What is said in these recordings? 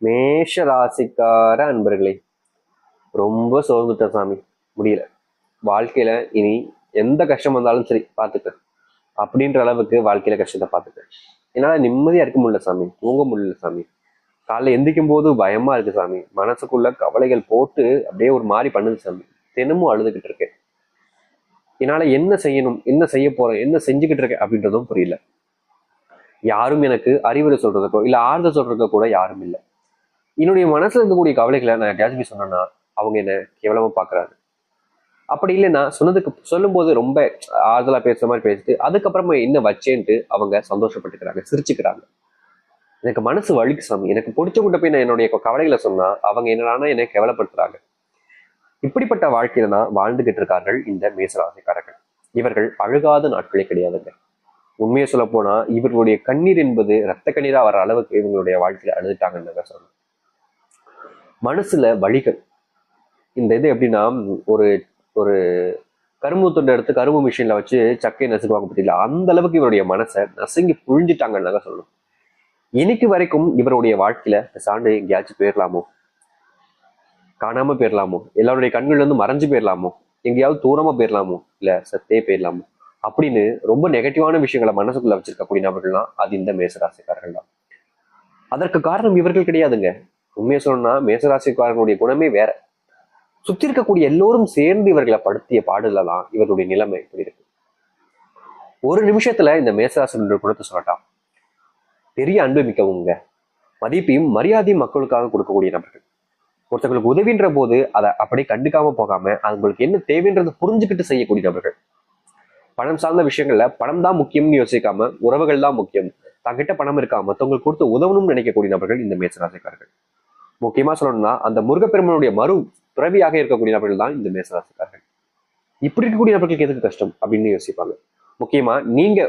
மேஷ ராசிக்கார அன்பர்களே, ரொம்ப சோர்ந்துட்ட சாமி, முடியல. வாழ்க்கையில இனி எந்த கஷ்டம் வந்தாலும் சரி பார்த்துக்க அப்படின்ற அளவுக்கு வாழ்க்கையில கஷ்டத்தை பார்த்துக்க. என்னால நிம்மதியா இருக்க முடியல சாமி, தூங்க முடியல சாமி. காலைல எந்திக்கும் போது பயமா இருக்கு சாமி. மனசுக்குள்ள கவலைகள் போட்டு அப்படியே ஒரு மாதிரி பண்ணுது சாமி. தினமும் அழுதுகிட்டு இருக்கேன். என்னால என்ன செய்யணும், என்ன செய்ய போறேன், என்ன செஞ்சுக்கிட்டு இருக்கேன் அப்படின்றதும் புரியல. யாரும் எனக்கு அறிவுரை சொல்றதுக்கோ இல்ல ஆறுதல் சொல்றதுக்கோ கூட யாரும் இல்லை. என்னுடைய மனசுல இருக்கக்கூடிய கவலைகளை நான் யாருமே சொன்னேன்னா அவங்க என்ன கேவலமா பாக்குறாங்க. அப்படி இல்லைன்னா சொல்லும் போது ரொம்ப ஆறுதலா பேசுற மாதிரி பேசிட்டு அதுக்கப்புறமா என்ன வச்சேன்ட்டு அவங்க சந்தோஷப்பட்டுக்கிறாங்க, சிரிச்சுக்கிறாங்க. எனக்கு மனசு வலிக்கு சாமி. எனக்கு பிடிச்சவங்கிட்ட போய் நான் என்னுடைய கவலைகளை சொன்னா அவங்க என்னடானா என்னை கேவலப்படுத்துறாங்க. இப்படிப்பட்ட வாழ்க்கையில தான் வாழ்ந்துகிட்டு இருக்கார்கள் இந்த மேசராசிக்காரர்கள். இவர்கள் அழுகாத நாட்களே கிடையாதுங்க. உண்மையை சொல்ல போனா இவர்களுடைய கண்ணீர் என்பது ரத்த கண்ணீரா வர அளவுக்கு இவங்களுடைய வாழ்க்கையில அழுதுட்டாங்கன்னு சொல்லணும். மனசுல வலிகள். இந்த இது எப்படின்னா ஒரு ஒரு கரும்பு துண்டை எடுத்து கரும்பு மிஷின்ல வச்சு சக்கையை நசுக்குவாங்க பத்தியில அந்த அளவுக்கு இவருடைய மனசை நசுங்கி புழிஞ்சிட்டாங்கன்னு சொல்லணும். இன்னைக்கு வரைக்கும் இவருடைய வாழ்க்கையில சாண்டு எங்கேயாச்சும் போயிடலாமோ, காணாம போயிடலாமோ, எல்லாருடைய கண்கள்ல இருந்து மறைஞ்சு போயிடலாமோ, எங்கேயாவது தூரமா போயிடலாமோ, இல்ல சத்தே போயிடலாமோ அப்படின்னு ரொம்ப நெகட்டிவான விஷயங்களை மனசுக்குள்ள வச்சிருக்கக்கூடிய நபர்கள்லாம் அது இந்த மேசராசிக்காரர்கள் தான். அதற்கு காரணம் இவர்கள் கிடையாதுங்க. உண்மையை சொல்லணும்னா மேசராசிக்காரர்களுடைய குணமே வேற. சுத்தி இருக்கக்கூடிய எல்லோரும் சேர்ந்து இவர்களை படுத்திய பாடுல தான் இவர்களுடைய நிலைமை இப்படி இருக்கு. ஒரு நிமிஷத்துல இந்த மேசராசினுடைய குணத்தை சொல்லட்டான். பெரிய அன்பு மிக்கவங்க, மதிப்பையும் மரியாதையும் மக்களுக்காக கொடுக்கக்கூடிய நபர்கள். ஒருத்தங்களுக்கு உதவின்ற போது அதை அப்படியே கண்டுக்காம போகாம அவங்களுக்கு என்ன தேவைன்றது புரிஞ்சுக்கிட்டு செய்யக்கூடிய நபர்கள். பணம் சார்ந்த விஷயங்கள்ல பணம் தான் முக்கியம்னு யோசிக்காம உறவுகள் தான் முக்கியம், தங்கிட்ட பணம் இருக்கா மற்றவங்களுக்கு கொடுத்து உதவணும்னு நினைக்கக்கூடிய நபர்கள் இந்த மேசராசிக்காரர்கள். முக்கியமா சொல்லணும்னா அந்த முருகப்பெருமனுடைய மறு துறவியாக இருக்கக்கூடிய நபர்கள் தான் இந்த மேசராசிக்காரர்கள். இப்படி இருக்கக்கூடிய நபர்களுக்கு எதுக்கு கஷ்டம் அப்படின்னு யோசிப்பாங்க. முக்கியமா நீங்க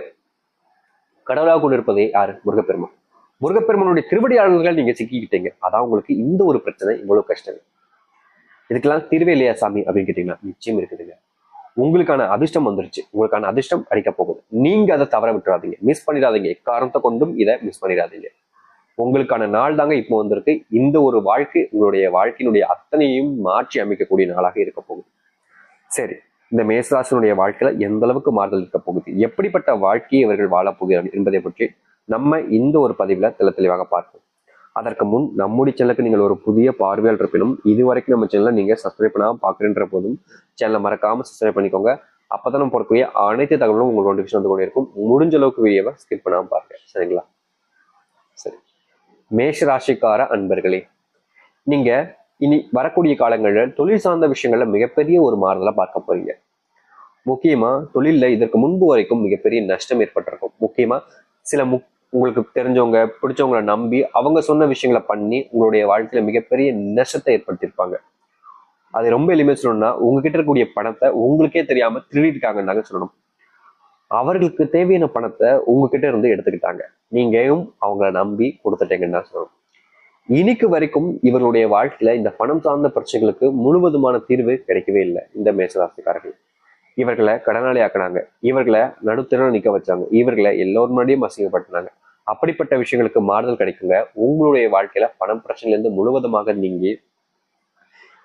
கடவுளாக கொண்டு இருப்பதே யாரு? முருகப்பெருமான். முருகப்பெருமனுடைய திருவடியாளர்கள் நீங்க சிக்கிக்கிட்டீங்க. அதான் உங்களுக்கு இந்த ஒரு பிரச்சனை, இவ்வளவு கஷ்டம். இதுக்கெல்லாம் தீர்வே இல்லையா சாமி அப்படின்னு கேட்டீங்கன்னா நிச்சயம் இருக்குதுங்க. உங்களுக்கான அதிர்ஷ்டம் வந்துருச்சு. உங்களுக்கான அதிர்ஷ்டம் அடிக்க போகுது. நீங்க அதை தவற விட்டுறாதீங்க, மிஸ் பண்ணிடாதீங்க. காரணத்தை கொண்டும் இதை மிஸ் பண்ணிடாதீங்க. உங்களுக்கான நாள் தாங்க இப்போ வந்திருக்கு. இந்த ஒரு வாழ்க்கை உங்களுடைய வாழ்க்கையினுடைய அத்தனையும் மாற்றி அமைக்கக்கூடிய நாளாக இருக்க போகுது. சரி, இந்த மேசராசினுடைய வாழ்க்கையில எந்த அளவுக்கு மாறுதல் இருக்க போகுது, எப்படிப்பட்ட வாழ்க்கையை இவர்கள் வாழப் போகிறார்கள் என்பதை பற்றி நம்ம இந்த ஒரு பதிவுல தெளிவாக பார்ப்போம். அதற்கு முன் நம்முடைய சேனலுக்கு நீங்கள் ஒரு புதிய பார்வையாளர் இருப்பினும் இதுவரைக்கும் நம்ம சேனலை நீங்க சப்ஸ்கிரைப் பண்ணாம பாக்குறேன்ற போதும் சேனலை மறக்காம சப்ஸ்கிரைப் பண்ணிக்கோங்க. அப்பதான் நம்ம போடக்கூடிய அனைத்து தகவலும் உங்களுக்கு நோட்டிஃபிகேஷன் வந்து கொண்டே இருக்கும். முடிஞ்ச அளவுக்கு வீடியோவை ஸ்கிப் பண்ணாம பாருங்க, சரிங்களா? சரி, மேஷ ராசிக்கார அன்பர்களே, நீங்க இனி வரக்கூடிய காலங்களில் தொழில் சார்ந்த விஷயங்கள்ல மிகப்பெரிய ஒரு மாறுதலை பார்க்க போறீங்க. முக்கியமா தொழில்ல இதற்கு முன்பு வரைக்கும் மிகப்பெரிய நஷ்டம் ஏற்பட்டிருக்கும். முக்கியமா சில உங்களுக்கு தெரிஞ்சவங்க பிடிச்சவங்களை நம்பி அவங்க சொன்ன விஷயங்களை பண்ணி உங்களுடைய வாழ்க்கையில மிகப்பெரிய நஷ்டத்தை ஏற்படுத்தியிருப்பாங்க. அது ரொம்ப எளிமையா சொல்லணும்னா உங்ககிட்ட இருக்கக்கூடிய பணத்தை உங்களுக்கே தெரியாம திருடிருக்காங்கன்னு சொல்லணும். அவர்களுக்கு தேவையான பணத்தை உங்ககிட்ட இருந்து எடுத்துக்கிட்டாங்க, நீங்களும் அவங்கள நம்பி கொடுத்துட்டீங்கன்னு தான் சொல்லணும். இன்னைக்கு வரைக்கும் இவர்களுடைய வாழ்க்கையில இந்த பணம் சார்ந்த பிரச்சனைகளுக்கு முழுவதுமான தீர்வு கிடைக்கவே இல்லை இந்த மேசராசிக்காரர்கள். இவர்களை கடனாளி ஆக்கினாங்க, இவர்களை நடுத்தர நிக்க வச்சாங்க, இவர்களை எல்லோரும் முன்னாடியும் அசிங்கப்படுத்தினாங்க. அப்படிப்பட்ட விஷயங்களுக்கு மாறுதல் கிடைக்குங்க. உங்களுடைய வாழ்க்கையில பணம் பிரச்சனையிலிருந்து முழுவதுமாக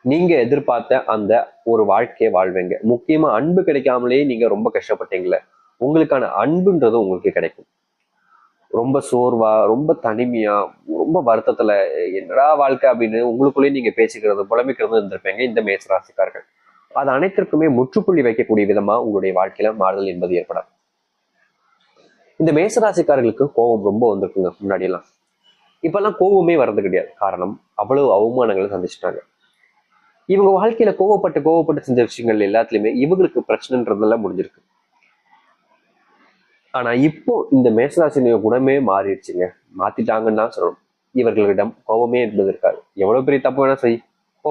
நீங்க எதிர்பார்த்த அந்த ஒரு வாழ்க்கையை வாழ்வீங்க. முக்கியமா அன்பு கிடைக்காமலே நீங்க ரொம்ப கஷ்டப்பட்டீங்களே, உங்களுக்கான அன்புன்றது உங்களுக்கு கிடைக்கும். ரொம்ப சோர்வா, ரொம்ப தனிமையா, ரொம்ப வருத்தத்துல என்னடா வாழ்க்கை அப்படின்னு உங்களுக்குள்ளேயே நீங்க பேசிக்கிறது புலம்பிக்கிறது இருந்திருப்பீங்க இந்த மேசராசிக்காரர்கள். அது அனைத்திற்குமே முற்றுப்புள்ளி வைக்கக்கூடிய விதமா உங்களுடைய வாழ்க்கையில மாறுதல் என்பது ஏற்படும். இந்த மேசராசிக்காரர்களுக்கு கோபம் ரொம்ப வந்திருக்குங்க முன்னாடி எல்லாம். இப்பெல்லாம் கோபமே வர்றது கிடையாது. காரணம், அவ்வளவு அவமானங்களை சந்திச்சுட்டாங்க. இவங்க வாழ்க்கையில கோவப்பட்டு செஞ்ச விஷயங்கள் எல்லாத்துலயுமே இவங்களுக்கு பிரச்சனைன்றதெல்லாம் முடிஞ்சிருக்கு. ஆனா இப்போ இந்த மேசராசினுடைய குணமே மாறிடுச்சுங்க. மாத்திட்டாங்கன்னு தான் சொல்லணும். இவர்களிடம் கோபமே என்பது இருக்காது. எவ்வளவு பெரிய தப்பு வேணா செய் போ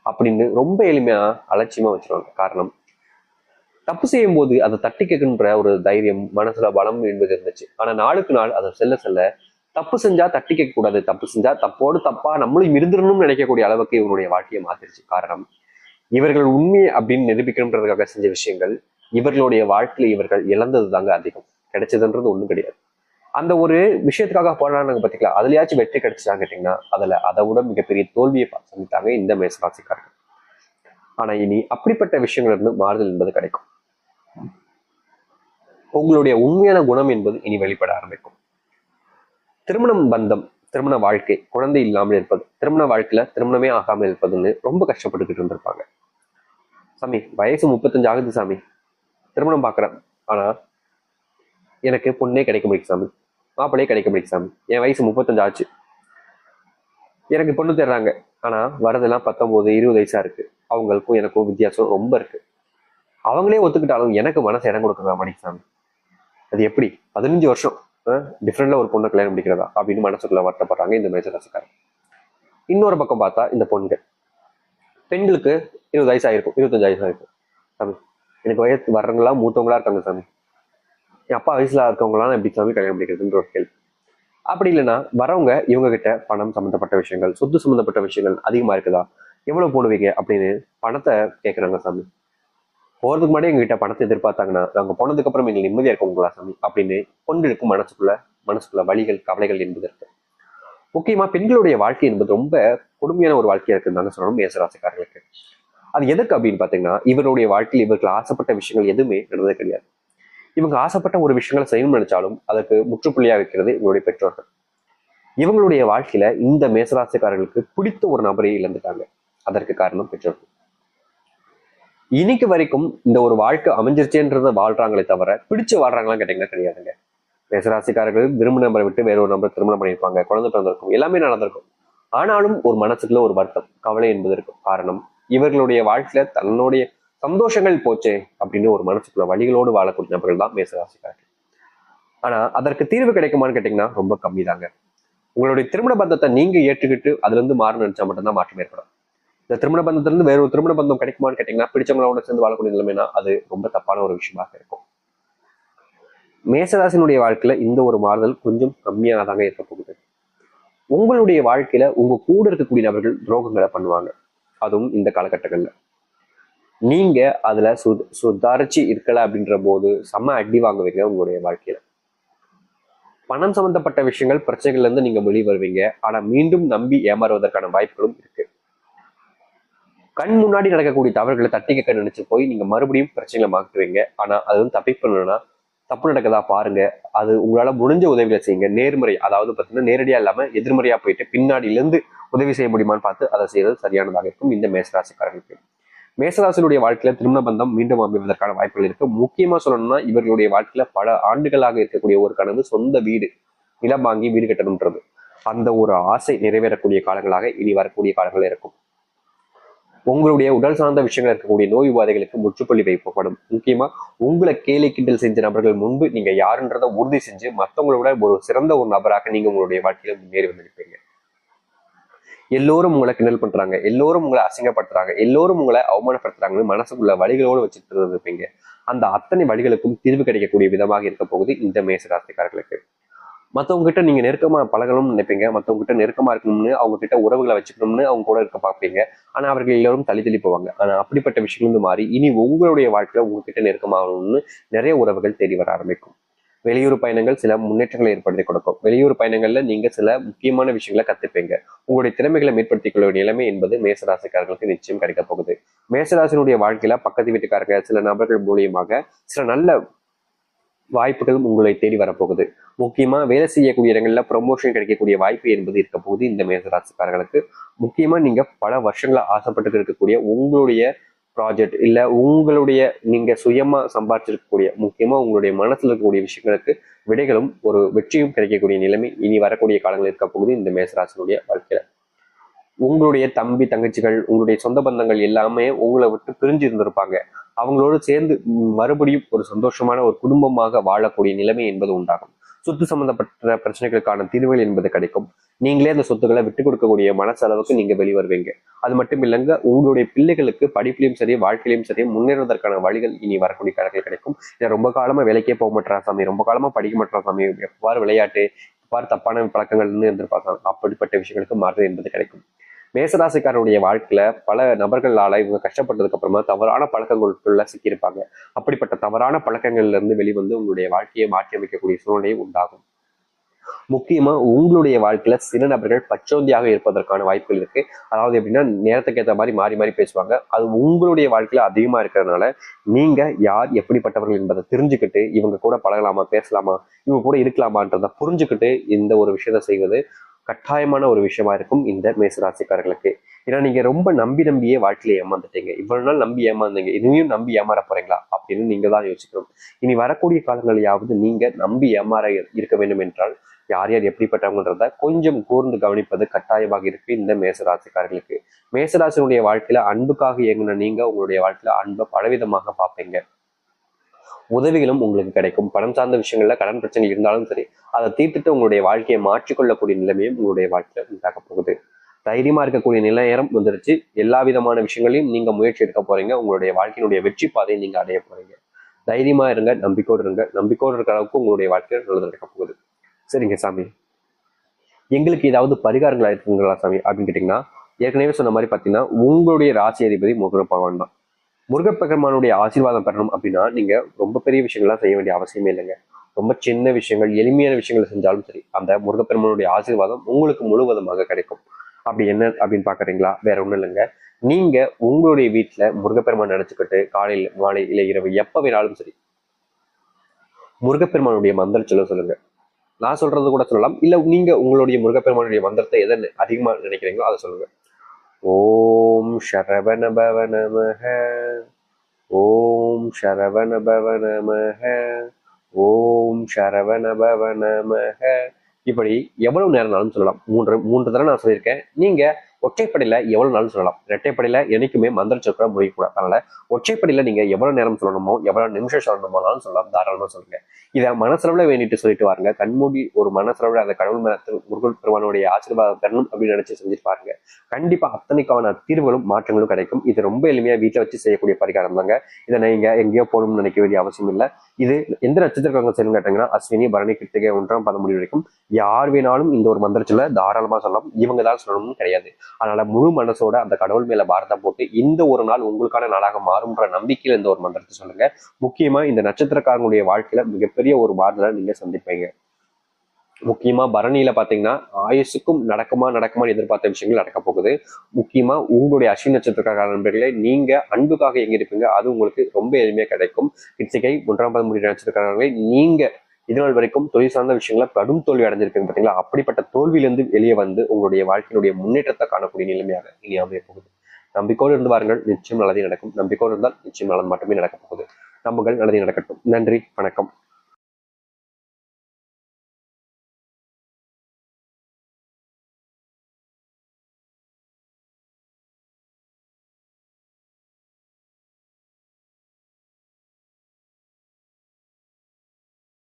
அப்படின்னு ரொம்ப எளிமையா அலட்சியமா வச்சிருவாங்க. காரணம், தப்பு செய்யும் போது அதை தட்டி கேட்கின்ற ஒரு தைரியம் மனசுல பலம் என்பது இருந்துச்சு. ஆனா நாளுக்கு நாள் அதை செல்ல செல்ல தப்பு செஞ்சா தட்டி கேட்க கூடாது, தப்பு செஞ்சா தப்போடு தப்பா நம்மளும் இருந்துடணும்னு நினைக்கக்கூடிய அளவுக்கு இவருடைய வாழ்க்கையை மாத்திருச்சு. காரணம், இவர்கள் உண்மை அப்படின்னு நிரூபிக்கணுன்றதுக்காக செஞ்ச விஷயங்கள் இவர்களுடைய வாழ்க்கையில இவர்கள் இழந்தது தாங்க அதிகம். கிடைச்சதுன்றது ஒண்ணும் கிடையாது. அந்த ஒரு விஷயத்துக்காக போராடினாங்க பார்த்தீங்களா, அதுலயாச்சும் வெற்றி கிடைச்சான்னு கேட்டீங்கன்னா அதை விட மிகப்பெரிய தோல்வியை சந்தித்தாங்க இந்த மேசராசிக்காரர்கள். ஆனா இனி அப்படிப்பட்ட விஷயங்கள் இருந்து மாறுதல் என்பது கிடைக்கும். உங்களுடைய உண்மையான குணம் என்பது இனி வெளிப்பட ஆரம்பிக்கும். திருமணம் பந்தம், திருமண வாழ்க்கை, குழந்தை இல்லாமல் இருப்பது, திருமண வாழ்க்கையில திருமணமே ஆகாமல் இருப்பதுன்னு ரொம்ப கஷ்டப்பட்டுக்கிட்டு இருந்திருப்பாங்க. சாமி வயசு 35 ஆகுது சாமி, திருமணம் பாக்குறேன், ஆனா எனக்கு பொண்ணே கிடைக்க முடியும் சாமி, மாப்பிள்ளையே கிடைக்க முடியும் சாமி, என் வயசு 35 ஆச்சு, எனக்கு பொண்ணு தர்றாங்க, ஆனா வரதெல்லாம் 19 20 வயசா இருக்கு, அவங்களுக்கும் எனக்கும் வித்தியாசம் ரொம்ப இருக்கு, அவங்களே ஒத்துக்கிட்டாலும் எனக்கு மனசு இடம் கொடுக்க மாட்டேங்குது சாமி, அது எப்படி 15 வருஷம் டிஃப்ரெண்ட்ல ஒரு பொண்ணை கல்யாணம் முடிக்கிறதா அப்படின்னு மனசுக்குள்ள வருத்தப்படுறாங்க இந்த மேசராசிக்காரர். இன்னொரு பக்கம் பார்த்தா இந்த பெண்களுக்கு 20 வயசு ஆயிருக்கும், 25 வயசு ஆயிருக்கும். சாமி எனக்கு வயசு வர்றவங்களா மூத்தவங்களா இருக்காங்க சாமி, என் அப்பா வயசுல இருக்கவங்களாம் எப்படி சாமி கல்யாணம் பண்ணிக்கிறதுன்ற ஒரு கேள்வி. அப்படி இல்லைன்னா வரவங்க இவங்க கிட்ட பணம் சம்மந்தப்பட்ட விஷயங்கள், சொத்து சம்மந்தப்பட்ட விஷயங்கள் அதிகமா இருக்குதா, எவ்வளவு போடுவீங்க அப்படின்னு பணத்தை கேட்கறாங்க சாமி. போறதுக்கு முன்னாடி எங்ககிட்ட பணத்தை எதிர்பார்த்தாங்கன்னா நாங்க போனதுக்கு அப்புறம் எங்களுக்கு நிம்மதியா இருக்குங்களா சாமி அப்படின்னு பொண்ணுக்கும் மனசுக்குள்ள வழிகள் கவலைகள் என்பது இருக்கு. முக்கியமா பெண்களுடைய வாழ்க்கை என்பது ரொம்ப கொடுமையான ஒரு வாழ்க்கையா இருக்குன்னு சொல்லணும் மேசராசிக்காரர்களுக்கு. அது எதுக்கு அப்படின்னு பாத்தீங்கன்னா, இவருடைய வாழ்க்கையில் இவர்கள் ஆசைப்பட்ட விஷயங்கள் எதுவுமே நடந்தது கிடையாது. இவங்க ஆசைப்பட்ட ஒரு விஷயங்களை செய்யணும்னு நினைச்சாலும் அதற்கு முற்றுப்புள்ளியா வைக்கிறது இவங்களுடைய பெற்றோர்கள். இவங்களுடைய வாழ்க்கையில இந்த மேசராசிக்காரர்களுக்கு பிடித்த ஒரு நபரை இழந்துட்டாங்க. அதற்கு காரணம் பெற்றோர்கள். இன்னைக்கு வரைக்கும் இந்த ஒரு வாழ்க்கை அமைஞ்சிருச்சேன்றத வாழ்றாங்களே தவிர பிடிச்சு வாழ்றாங்களான்னு கேட்டீங்கன்னா கிடையாதுங்க. மேசராசிக்காரர்கள் விரும்பின நம்பரை விட்டு வேற ஒரு நம்பரை திருமணம் பண்ணியிருப்பாங்க, குழந்தை பிறந்திருக்கும், எல்லாமே நடந்திருக்கும். ஆனாலும் ஒரு மனசுக்குள்ள ஒரு வருத்தம், கவலை என்பது இருக்கும். காரணம் இவர்களுடைய வாழ்க்கையில தன்னுடைய சந்தோஷங்கள் போச்சே அப்படின்னு ஒரு மனசுக்குள்ள வழிகளோடு வாழக்கூடிய நபர்கள் தான் மேசராசிக்காரர்கள். ஆனா அதற்கு தீர்வு கிடைக்குமான்னு கேட்டீங்கன்னா ரொம்ப கம்மி தாங்க. உங்களுடைய திருமண பந்தத்தை நீங்க ஏற்றுக்கிட்டு அதுல இருந்து மாற நினைச்சா மட்டும்தான் மாற்றம் ஏற்படும். இந்த திருமண பந்தத்திலிருந்து வேற ஒரு திருமண பந்தம் கிடைக்குமான்னு கேட்டீங்கன்னா, பிடிச்சவங்களோட சேர்ந்து வாழக்கூடிய நிலைமைனா அது ரொம்ப தப்பான ஒரு விஷயமாக இருக்கும். மேசராசினுடைய வாழ்க்கையில இந்த ஒரு மாறுதல் கொஞ்சம் கம்மியாக தாங்க இருக்க போகுது. உங்களுடைய வாழ்க்கையில உங்க கூட இருக்கக்கூடிய நபர்கள் துரோகங்களை பண்ணுவாங்க, அதுவும் இந்த காலகட்டங்கள்ல. நீங்க அதுல சுதாரிச்சு இருக்கல அப்படின்ற போது செம்ம அடி வாங்குவீங்க உங்களுடைய வாழ்க்கையில. பணம் சம்பந்தப்பட்ட விஷயங்கள் பிரச்சனைகள்ல இருந்து நீங்க வெளியே வருவீங்க, ஆனா மீண்டும் நம்பி ஏமாறுவதற்கான வாய்ப்புகளும் இருக்கு. கண் முன்னாடி நடக்கக்கூடிய தவறுகளை தட்டி கேட்க நினைச்சு போய் நீங்க மறுபடியும் பிரச்சனைகளை மாற்றுவீங்க. ஆனா அது வந்து தப்பிக்கணும்னா தப்பு நடக்குதா பாருங்க, அது உங்களால முடிஞ்ச உதவிகளை செய்யுங்க. நேர்மறை, அதாவது பார்த்தீங்கன்னா நேரடியா இல்லாம எதிர்மறையா போயிட்டு பின்னாடியில இருந்து உதவி செய்ய முடியுமான்னு பார்த்து அதை செய்யறது சரியானதாக இருக்கும் இந்த மேசராசிக்காரர்களுக்கு. மேசராசினுடைய வாழ்க்கையில திருமண பந்தம் மீண்டும் அமைவதற்கான வாய்ப்புகள் இருக்கு. முக்கியமா சொல்லணும்னா இவர்களுடைய வாழ்க்கையில பல ஆண்டுகளாக இருக்கக்கூடிய ஒரு கனவு சொந்த வீடு, நிலம் வாங்கி வீடு கட்டணும்ன்றது, அந்த ஒரு ஆசை நிறைவேறக்கூடிய காலங்களாக இனி வரக்கூடிய காலங்கள் இருக்கும். உங்களுடைய உடல் சார்ந்த விஷயங்கள் இருக்கக்கூடிய நோய் உபாதைகளுக்கு முற்றுப்புள்ளி வைக்கப்படும். முக்கியமா உங்களை கேலி கிண்டல் செஞ்ச நபர்கள் முன்பு நீங்க யாருன்றதை உறுதி செஞ்சு மற்றவங்களோட ஒரு சிறந்த ஒரு நபராக நீங்க உங்களுடைய வாழ்க்கையில முன்னேறி வந்திருப்பீங்க. எல்லோரும் உங்களை கிண்டல் பண்றாங்க, எல்லோரும் உங்களை அசிங்கப்படுத்துறாங்க, எல்லோரும் உங்களை அவமானப்படுத்துறாங்கன்னு மனசுக்குள்ள வழிகளோடு வச்சுட்டு இருப்பீங்க. அந்த அத்தனை வழிகளுக்கும் தீர்வு கிடைக்கக்கூடிய விதமாக இருக்க போகுது இந்த மேசராசிக்காரர்களுக்கு. மற்றவங்க கிட்ட நீங்க நெருக்கமா பழகணும்னு நினைப்பீங்க, மற்றவங்க கிட்ட நெருக்கமா இருக்கணும்னு அவங்க கிட்ட உறவுகளை வச்சுக்கணும்னு அவங்க கூட இருக்க பார்ப்பீங்க. ஆனா அவர்கள் எல்லாரும் தள்ளி போவாங்க. ஆனா அப்படிப்பட்ட விஷயங்கள் வந்து மாறி இனி உங்களுடைய வாழ்க்கையில உங்ககிட்ட நெருக்கமாகணும்னு நிறைய உறவுகள் தேடி வர ஆரம்பிக்கும். வெளியூர் பயணங்கள் சில முன்னேற்றங்களை ஏற்படுத்தி கொடுக்கும். வெளியூர் பயணங்கள்ல நீங்க சில முக்கியமான விஷயங்களை கத்துப்பீங்க. உங்களுடைய திறமைகளை மேம்படுத்திக் கொள்ள நிலைமை என்பது மேசராசிக்காரர்களுக்கு நிச்சயம் கிடைக்க போகுது. மேசராசினுடைய வாழ்க்கையில பக்கத்து வீட்டுக்காரங்க சில நபர்கள் மூலியமாக சில நல்ல வாய்ப்புகளும் உங்களை தேடி வரப்போகுது. முக்கியமா வேலை செய்யக்கூடிய இடங்கள்ல ப்ரொமோஷன் கிடைக்கக்கூடிய வாய்ப்பு என்பது இருக்க போகுது இந்த மேசராசிக்காரர்களுக்கு. முக்கியமா நீங்க பல வருஷங்களா ஆசைப்பட்டு இருக்கக்கூடிய உங்களுடைய ப்ராஜெக்ட் இல்ல உங்களுடைய நீங்க சுயமா சம்பாதிச்சிருக்கக்கூடிய முக்கியமா உங்களுடைய மனசுல இருக்கக்கூடிய விஷயங்களுக்கு விடைகளும் ஒரு வெற்றியும் கிடைக்கக்கூடிய நிலைமை இனி வரக்கூடிய காலங்கள் இருக்க போகுது இந்த மேசராசினுடைய வாழ்க்கையில. உங்களுடைய தம்பி தங்கச்சிகள் உங்களுடைய சொந்த பந்தங்கள் எல்லாமே உங்களை விட்டு பிரிஞ்சு இருந்திருப்பாங்க. அவங்களோடு சேர்ந்து மறுபடியும் ஒரு சந்தோஷமான ஒரு குடும்பமாக வாழக்கூடிய நிலைமை என்பது உண்டாகும். சொத்து சம்பந்தப்பட்ட பிரச்சனைகளுக்கான தீர்வுகள் என்பது கிடைக்கும். நீங்களே அந்த சொத்துக்களை விட்டு கொடுக்கக்கூடிய மனசளவுக்கு நீங்க வெளிவருவீங்க. அது மட்டும் இல்லைங்க, உங்களுடைய பிள்ளைகளுக்கு படிப்பிலையும் சரி வாழ்க்கையிலும் சரி முன்னேறுவதற்கான வழிகள் இனி வரக்கூடிய காலங்கள் கிடைக்கும். ரொம்ப காலமா வேலைக்கே போக மாட்டேறான் சாமி, ரொம்ப காலமா படிக்க மாட்டேறான் சாமி, எவ்வாறு விளையாட்டு எவ்வாறு தப்பான பழக்கங்கள்னு இருந்திருப்பாங்க, அப்படிப்பட்ட விஷயங்களுக்கு மாற்றம் என்பது கிடைக்கும். மேசராசிக்காரருடைய வாழ்க்கையில பல நபர்களால இவங்க கஷ்டப்பட்டதுக்கு அப்புறமா தவறான பழக்கங்களுக்குள்ள சிக்கியிருப்பாங்க. அப்படிப்பட்ட தவறான பழக்கங்கள்ல இருந்து வெளிவந்து உங்களுடைய வாழ்க்கையை மாற்றி அமைக்கக்கூடிய சூழ்நிலை உண்டாகும். முக்கியமா உங்களுடைய வாழ்க்கையில சில நபர்கள் பச்சோந்தியாக இருப்பதற்கான வாய்ப்புகள் இருக்கு. அதாவது எப்படின்னா நேரத்துக்கு ஏற்ற மாதிரி மாறி மாறி பேசுவாங்க. அது உங்களுடைய வாழ்க்கையில அதிகமா இருக்கிறதுனால நீங்க யார் எப்படிப்பட்டவர்கள் என்பதை தெரிஞ்சுக்கிட்டு இவங்க கூட பழகலாமா, பேசலாமா, இவங்க கூட இருக்கலாமான்றதை புரிஞ்சுக்கிட்டு இந்த ஒரு விஷயத்த செய்வது கட்டாயமான ஒரு விஷயமா இருக்கும் இந்த மேசராசிக்காரர்களுக்கு. ஏன்னா நீங்க ரொம்ப நம்பியே வாழ்க்கையில ஏமாந்துட்டீங்க. இவ்வளவு நாள் நம்பி ஏமாந்தீங்க, இனியும் நம்பி ஏமாற போறீங்களா அப்படின்னு நீங்க தான் யோசிக்கணும். இனி வரக்கூடிய காலங்களையாவது நீங்க நம்பி ஏமாற இருக்க வேண்டும் என்றால் யார் யார் எப்படிப்பட்டவங்கன்றத கொஞ்சம் கூர்ந்து கவனிப்பது கட்டாயமாக இருக்கு இந்த மேசராசிக்காரர்களுக்கு. மேசராசினுடைய வாழ்க்கையில அன்புக்காக இயங்குன நீங்க உங்களுடைய வாழ்க்கையில அன்பை பலவிதமாக பார்ப்பீங்க. உதவிகளும் உங்களுக்கு கிடைக்கும். பணம் சார்ந்த விஷயங்கள்ல கடன் பிரச்சனை இருந்தாலும் சரி, அதை தீர்த்துட்டு உங்களுடைய வாழ்க்கையை மாற்றிக்கொள்ளக்கூடிய நிலைமையும் உங்களுடைய வாழ்க்கையில உண்டாக போகுது. தைரியமா இருக்கக்கூடிய நேரம் வந்துருச்சு. எல்லா விதமான விஷயங்களையும் நீங்க முயற்சி எடுக்க போறீங்க. உங்களுடைய வாழ்க்கையினுடைய வெற்றி பாதையை நீங்க அடைய போறீங்க. தைரியமா இருங்க, நம்பிக்கையோடு இருங்க. நம்பிக்கையோடு இருக்கிற அளவுக்கு உங்களுடைய வாழ்க்கையில் நல்லது நடக்க போகுது. சரிங்க சாமி, எங்களுக்கு ஏதாவது பரிகாரங்கள் இருக்குங்களா சாமி அப்படின்னு கேட்டீங்கன்னா, ஏற்கனவே சொன்ன மாதிரி பாத்தீங்கன்னா உங்களுடைய ராசி அதிபதி முருக பகவான் தான். முருகப்பெருமானுடைய ஆசீர்வாதம் பெறணும் அப்படின்னா நீங்க ரொம்ப பெரிய விஷயங்கள்லாம் செய்ய வேண்டிய அவசியமே இல்லைங்க. ரொம்ப சின்ன விஷயங்கள், எளிமையான விஷயங்களை செஞ்சாலும் சரி, அந்த முருகப்பெருமானுடைய ஆசீர்வாதம் உங்களுக்கு முழுவதுமாக கிடைக்கும். அப்படி என்ன அப்படின்னு பாக்குறீங்களா? வேற ஒண்ணும் இல்லைங்க. நீங்க உங்களுடைய வீட்டுல முருகப்பெருமான் நினைச்சுக்கிட்டு காலையில் மாலை இல்லை இரவு எப்ப வேணாலும் சரி முருகப்பெருமானுடைய மந்திர சொல்லுங்க. நான் சொல்றது கூட சொல்லலாம், இல்ல நீங்க உங்களுடைய முருகப்பெருமானுடைய மந்திரத்தை எதை அதிகமா நினைக்கிறீங்களோ அதை சொல்லுங்க. ஓம் சரவண பவ நமஹ, ஓம் சரவண பவ நமஹ, ஓம் சரவண பவ நமஹ. இப்படி எவ்வளவு நேரம்னாலும் சொல்லலாம். மூன்று தடவை நான் சொல்லியிருக்கேன். நீங்க ஒற்றைப்படையில எவ்வளவு நாளும் சொல்லலாம். இரட்டைப்படையில என்னைக்குமே மந்திர சொற்களை முடியக்கூடாது. அதனால ஒற்றைப்படையில நீங்க எவ்வளவு நேரம் சொல்லணுமோ, எவ்வளவு நிமிஷம் சொல்லணுமோனாலும் சொல்லலாம். தாராளமா சொல்லுங்க. இதை மனசளவுல வேண்டிட்டு சொல்லிட்டு வாருங்க. கண்மூடி ஒரு மனசளவுல அந்த கடவுள் மேலத்தில் முருகன் பெருமானுடைய ஆசீர்வாதம் பெறணும் அப்படின்னு நினைச்சு செஞ்சுட்டு பாருங்க. கண்டிப்பா அத்தனைக்கான தீர்வுகளும் மாற்றங்களும் கிடைக்கும். இது ரொம்ப எளிமையா வீட்டுல வச்சு செய்யக்கூடிய பரிகாரம் தாங்க. இதை நீங்க எங்கேயோ போகணும்னு நினைக்க வேண்டிய அவசியம் இல்லை. இது எந்த நட்சத்திரக்காரங்க செய்யணும் கேட்டீங்கன்னா அஸ்வினி, பரணி, கிருத்திகை, 1ஆம் பாதம் முடிவு வரைக்கும் யார் வேணாலும் இந்த ஒரு மந்திரத்துல தாராளமா சொல்லலாம். இவங்க தான் சொல்லணும்னு கிடையாது. அதனால முழு மனசோட அந்த கடவுள் மேல பாரதம் போட்டு இந்த ஒரு நாள் உங்களுக்கான நாளாக மாறும்ன்ற நம்பிக்கையில இந்த ஒரு மந்திரத்தை சொல்லுங்க. முக்கியமா இந்த நட்சத்திரக்காரங்களுடைய வாழ்க்கையில மிகப்பெரிய ஒரு மாறுதலை நீங்க சந்திப்பீங்க. முக்கியமா பரணியில பாத்தீங்கன்னா ஆயுசுக்கும் நடக்குமான்னு எதிர்பார்த்த விஷயங்கள் நடக்க போகுது. முக்கியமா உங்களுடைய அஸ்வினி நட்சத்திரக்கார நண்பர்களே, நீங்க அன்புக்காக எங்க இருப்பீங்க அது உங்களுக்கு ரொம்ப எளிமையா கிடைக்கும். கிருத்திகை, 1ஆம் பாதம் முடிவு நட்சத்திரக்காரர்களே, நீங்க இதுநாள் வரைக்கும் தொழில் சார்ந்த விஷயங்கள கடும் தோல்வி அடைஞ்சிருக்கீங்க பாத்தீங்களா, அப்படிப்பட்ட தோல்வியிலிருந்து வெளியே வந்து உங்களுடைய வாழ்க்கையினுடைய முன்னேற்றத்தை காணக்கூடிய நிலைமையாக இனி அமைய போகுது. நம்பிக்கையோடு இருந்து வாருங்கள், நிச்சயம் நல்லதே நடக்கும். நம்பிக்கையோடு இருந்தால் நிச்சயம் நல்லது மட்டுமே நடக்க போகுது. நம்புங்கள், நல்லதே நடக்கட்டும். நன்றி, வணக்கம்.